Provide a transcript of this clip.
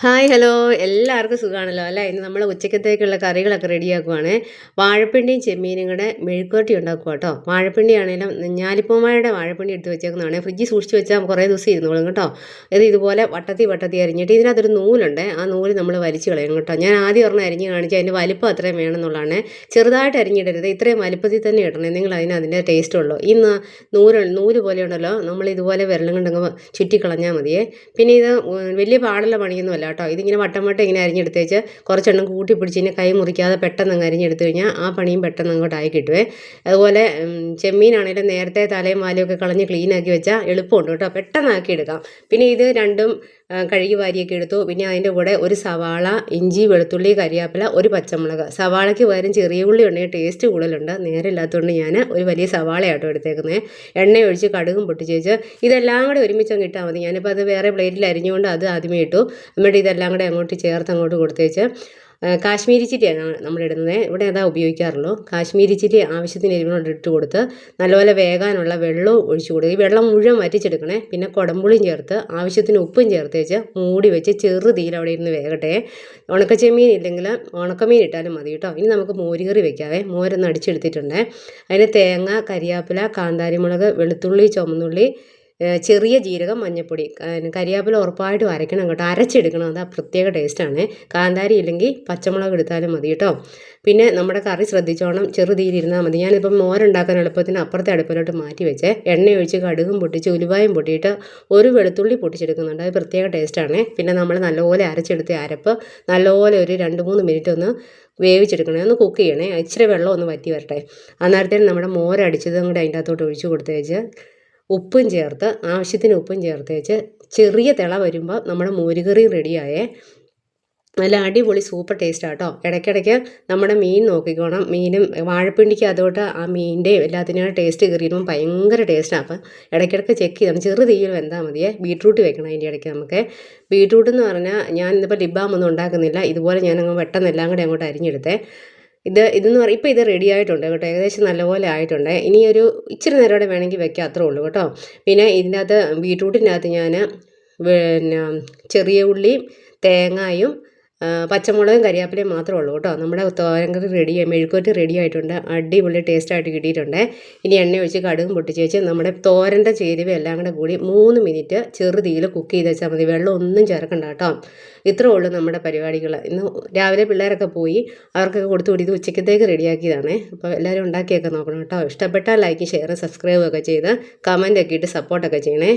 Hi hello എല്ലാവർക്കും സുഖമാണല്ലോ അല്ലേ. ഇന്ന് നമ്മൾ ഉച്ചക്കത്തേക്കുള്ള കറികളൊക്കെ റെഡിയാക്കുവാണ്. വാഴപ്പിണ്ടിയും ചെമ്മീനും കൂടെ മെഴുക്കുവരട്ടി ഉണ്ടാക്കുക കേട്ടോ. വാഴപ്പിണ്ടി ആണെങ്കിലും ഞാലിപ്പൂമായുടെ വാഴപ്പിണ്ടി എടുത്ത് വെച്ചേക്കുന്നതാണ്. ഫ്രിഡ്ജിൽ സൂക്ഷിച്ച് വെച്ചാൽ കുറേ ദിവസം ഇരുന്നോളും കേട്ടോ. ഇത് ഇതുപോലെ വട്ടത്തി അരിഞ്ഞിട്ട് ഇതിനകത്തൊരു നൂലുണ്ട്. ആ നൂല് നമ്മൾ വലിച്ചു കളയണം കേട്ടോ. ഞാൻ ആദ്യം ഒരെണ്ണം അരിഞ്ഞ് കാണിച്ചാൽ അതിൻ്റെ വലിപ്പം അത്രയും വേണമെന്നുള്ളതാണ്. ചെറുതായിട്ട് അരിഞ്ഞിടരുത്, ഇത്രയും വലിപ്പത്തിൽ തന്നെ ഇടണം, നിങ്ങൾ അതിൻ്റെ ടേസ്റ്റ് ഉള്ളൂ. ഈ നൂല് പോലെ ഉണ്ടല്ലോ, നമ്മൾ ഇതുപോലെ വിരലും കൊണ്ടങ്ങ് ചുറ്റിക്കളഞ്ഞാൽ മതിയേ. പിന്നെ ഇത് വലിയ പാടുള്ള പണിയൊന്നും അല്ല കേട്ടോ. ഇതിങ്ങനെ വട്ടം ഇങ്ങനെ അരിഞ്ഞെടുത്തേച്ച് കുറച്ചെണ്ണം കൂട്ടി പിടിച്ച് കഴിഞ്ഞാൽ കൈ മുറിക്കാതെ പെട്ടെന്ന് അങ്ങ് അരിഞ്ഞെടുത്ത് കഴിഞ്ഞാൽ ആ പണിയും പെട്ടെന്ന് അങ്ങോട്ടായി കിട്ടുവേ. അതുപോലെ ചെമ്മീനാണെങ്കിലും നേരത്തെ തലയും വാലും ഒക്കെ കളഞ്ഞ് ക്ലീനാക്കി വെച്ചാൽ എളുപ്പമുണ്ട് കേട്ടോ, പെട്ടെന്നാക്കി എടുക്കാം. പിന്നെ ഇത് രണ്ടും കഴുകി വാരിയൊക്കെ എടുത്തു. പിന്നെ അതിൻ്റെ കൂടെ ഒരു സവാള, ഇഞ്ചി, വെളുത്തുള്ളി, കരിയാപ്പില, ഒരു പച്ചമുളക്. സവാളയ്ക്ക് പകരം ചെറിയ ഉള്ളി ഉണ്ടെങ്കിൽ ടേസ്റ്റ് കൂടുതലുണ്ട്. നേരമില്ലാത്തതുകൊണ്ട് ഞാൻ ഒരു വലിയ സവാളയാട്ടോ എടുത്തേക്കുന്നത്. എണ്ണ ഒഴിച്ച് കടുകും പൊട്ടിച്ചേച്ച് ഇതെല്ലാം കൂടെ ഒരുമിച്ചങ്ങ് ഇട്ടാൽ മതി. ഞാനിപ്പോൾ അത് വേറെ പ്ലേറ്റിൽ അരിഞ്ഞുകൊണ്ട് അത് ആദ്യമേ ഇട്ടു. എന്നിട്ട് ഇതെല്ലാം കൂടെ അങ്ങോട്ട് ചേർത്ത് അങ്ങോട്ട് കൊടുത്തേച്ച് കാശ്മീരി ചില്ലിയാണ് നമ്മളിടുന്നത്. ഇവിടെ അതാ ഉപയോഗിക്കാറുള്ളൂ. കാശ്മീരി ചില്ലി ആവശ്യത്തിന് എരിവിനോട് ഇട്ട് കൊടുത്ത് നല്ലപോലെ വേകാനുള്ള വെള്ളവും ഒഴിച്ചു കൊടുക്കുക. ഈ വെള്ളം മുഴുവൻ വറ്റിച്ചെടുക്കണേ. പിന്നെ കുടംപുളിയും ചേർത്ത് ആവശ്യത്തിന് ഉപ്പും ചേർത്ത് വെച്ച് മൂടി വെച്ച് ചെറു തീയിൽ അവിടെ ഇരുന്ന് വേകട്ടെ. ഉണക്കച്ചെമ്മീൻ ഇല്ലെങ്കിൽ ഉണക്കമീൻ ഇട്ടാലും മതി കേട്ടോ. ഇനി നമുക്ക് മോരുകറി വെക്കാവേ. മോരൊന്ന് അടിച്ചെടുത്തിട്ടുണ്ട്. അതിന് തേങ്ങ, കരിയാപ്പില, കാന്താരിമുളക്, വെളുത്തുള്ളി, ചുമന്നുള്ളി, ചെറിയ ജീരകം, മഞ്ഞൾപ്പൊടി, കരിയാപ്പില ഉറപ്പായിട്ടും അരയ്ക്കണം കേട്ടോ. അരച്ചെടുക്കണം, അത് പ്രത്യേക ടേസ്റ്റാണ്. കാന്താരി ഇല്ലെങ്കിൽ പച്ചമുളക് എടുത്താലും മതി കേട്ടോ. പിന്നെ നമ്മുടെ കറി ശ്രദ്ധിച്ചോണം, ചെറുതീരിരുന്നാൽ മതി. ഞാനിപ്പം മോരുണ്ടാക്കാൻ എളുപ്പത്തിന് അപ്പുറത്തെ അടുപ്പിലോട്ട് മാറ്റി വെച്ച് എണ്ണ ഒഴിച്ച് കടുകും പൊട്ടിച്ച് ഉലുവായും പൊട്ടിയിട്ട് ഒരു വെളുത്തുള്ളി പൊട്ടിച്ചെടുക്കുന്നുണ്ട്. അത് പ്രത്യേക ടേസ്റ്റാണ്. പിന്നെ നമ്മൾ നല്ലപോലെ അരച്ചെടുത്ത അരപ്പ് നല്ലപോലെ ഒരു 2-3 മിനിറ്റ് ഒന്ന് വേവിച്ചെടുക്കണേ, ഒന്ന് കുക്ക് ചെയ്യണേ. ഇച്ചിരി വെള്ളം ഒന്ന് വറ്റി വരട്ടെ. അന്നേരത്തേന് നമ്മുടെ മോരടിച്ചതും കൂടെ അതിൻ്റെ അകത്തോട്ട് ഒഴിച്ച് കൊടുത്തേച്ച് ഉപ്പും ചേർത്ത് ആവശ്യത്തിന് ഉപ്പും ചേർത്ത് വെച്ച് ചെറിയ തിള വരുമ്പോൾ നമ്മുടെ മോരുകറി റെഡിയായേ. നല്ല അടിപൊളി സൂപ്പർ ടേസ്റ്റ് ആട്ടോ. ഇടയ്ക്കിടയ്ക്ക് നമ്മുടെ മീൻ നോക്കിക്കോണം. മീനും വാഴപ്പിണ്ടിക്ക് അതോട്ട് ആ മീനിൻ്റെയും എല്ലാത്തിനും ടേസ്റ്റ് കയറിയിരുമ്പോൾ ഭയങ്കര ടേസ്റ്റാണ്. അപ്പം ഇടയ്ക്കിടയ്ക്ക് ചെക്ക് ചെയ്യണം. ചെറു തീയിൽ വെന്താൽ മതിയേ. ബീട്രൂട്ട് വെക്കണം അതിൻ്റെ ഇടയ്ക്ക് നമുക്ക്. ബീട്രൂട്ട് എന്ന് പറഞ്ഞാൽ ഞാൻ ഇന്നിപ്പോൾ ലിബാമൊന്നും ഉണ്ടാക്കുന്നില്ല. ഇതുപോലെ ഞാനങ്ങ് പെട്ടെന്ന് എല്ലാം കൂടെ അങ്ങോട്ട് അരിഞ്ഞെടുത്തേ. ഇതെന്ന് പറയും ഇപ്പോൾ ഇത് റെഡി ആയിട്ടുണ്ട് കേട്ടോ. ഏകദേശം നല്ലപോലെ ആയിട്ടുണ്ട്. ഇനി ഒരു ഇച്ചിരി നേരം കൂടെ വേണമെങ്കിൽ വെക്കാം, അത്രേ ഉള്ളൂ കേട്ടോ. പിന്നെ ഇതിൻ്റെ അകത്ത് ബീട്രൂട്ടിൻ്റെ അകത്ത് ഞാൻ പിന്നെ ചെറിയ ഉള്ളിയും തേങ്ങായും പച്ചമുളകും കരിയാപ്പിലയും മാത്രമേ ഉള്ളൂ കേട്ടോ. നമ്മുടെ തോരൻ കറി മെഴുക്കുവരട്ടി റെഡി ആയിട്ടുണ്ട്. അടിപൊളി ടേസ്റ്റായിട്ട് കിട്ടിയിട്ടുണ്ട്. ഇനി എണ്ണ ഒഴിച്ച് കടുകും പൊട്ടിച്ച് വെച്ച് നമ്മുടെ തോരൻ്റെ ചേരുവ എല്ലാം കൂടെ കൂടി 3 മിനിറ്റ് ചെറു തീയിൽ കുക്ക് ചെയ്ത് വെച്ചാൽ മതി. വെള്ളം ഒന്നും ചേർക്കണ്ട കേട്ടോ. ഇത്രേ ഉള്ളൂ നമ്മുടെ പരിപാടികൾ. ഇന്ന് രാവിലെ പിള്ളേരൊക്കെ പോയി, അവർക്കൊക്കെ കൊടുത്തുകൂടി ഇത് ഉച്ചക്കത്തേക്ക് റെഡിയാക്കിയതാണ്. അപ്പോൾ എല്ലാവരും ഉണ്ടാക്കിയൊക്കെ നോക്കണം കേട്ടോ. ഇഷ്ടപ്പെട്ടാൽ ലൈക്ക്, ഷെയർ, സബ്സ്ക്രൈബ് ഒക്കെ ചെയ്ത് കമൻ്റ് ഒക്കെ ഇട്ട് സപ്പോർട്ടൊക്കെ ചെയ്യണേ.